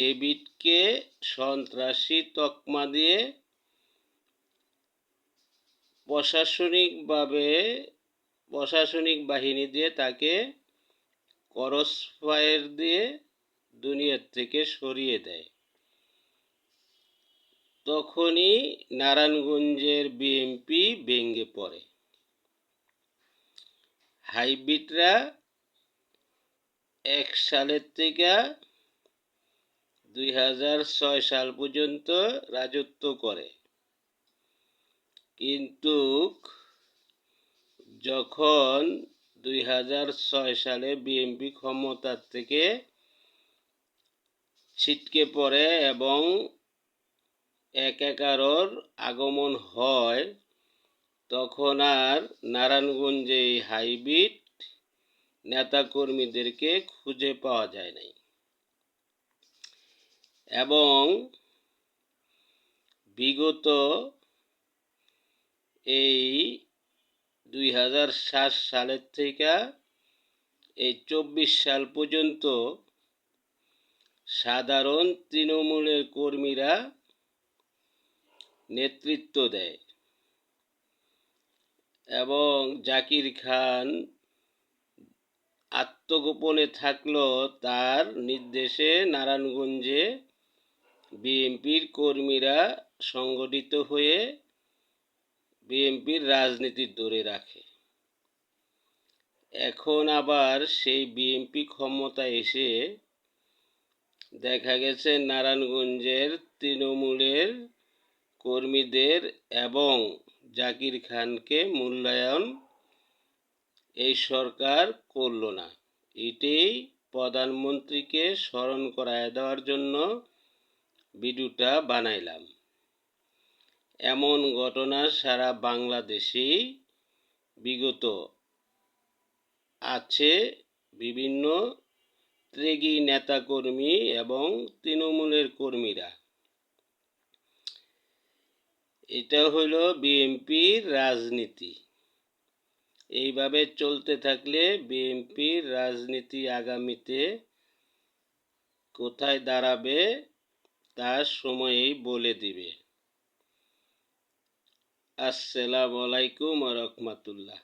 ডেভিডকে সন্ত্রাসী তকমা দিয়ে প্রশাসনিক বাহিনী দিয়ে তাকে ক্রসফায়ার দিয়ে দুনিয়ার থেকে সরিয়ে দেয়। তখনই নারায়ণগঞ্জের বিএনপি ভেঙে পড়ে। হাইব্রিডরা ১ সালের থেকে ২০০৬ সাল পর্যন্ত রাজত্ব করে, কিন্তু যখন ২০০৬ সালে বিএনপি ক্ষমতা থেকে ছিটকে পড়ে এবং একাকারর আগমন হয়, তখন আর নারায়ণগঞ্জে এই হাইব্রিড নেতাকর্মীদেরকে খুঁজে পাওয়া যায় নাই এবং বিগত এই ২০০৭ সালের থেকে এই ২৪ সাল পর্যন্ত সাধারণ তৃণমূলের কর্মীরা নেতৃত্ব দেয় এবং জাকির খান আত্মগোপনে থাকলেও তার নির্দেশে নারায়ণগঞ্জে বিএনপির কর্মীরা সংগঠিত হয়ে বিএনপির রাজনীতি ধরে রাখে। এখন আবার সেই বিএনপি ক্ষমতায় এসে দেখা গেছে নারায়ণগঞ্জের তৃণমূলের কর্মীদের এবং জাকির খানকে মূল্যায়ন এই সরকার করল না। এটাই প্রধানমন্ত্রীকে স্মরণ করায় দেওয়ার জন্য ভিডিওটা বানাইলাম। এমন ঘটনা সারা বাংলাদেশেই বিগত আছে। বিভিন্ন ত্যাগী নেতাকর্মী এবং তৃণমূলের কর্মীরা, এটা হলো বিএনপির রাজনীতি। এইভাবে চলতে থাকলে বিএনপির রাজনীতি আগামীতে কোথায় দাঁড়াবে তা সময়ই বলে দিবে। আসসালামু আলাইকুম ওয়া রাহমাতুল্লাহ।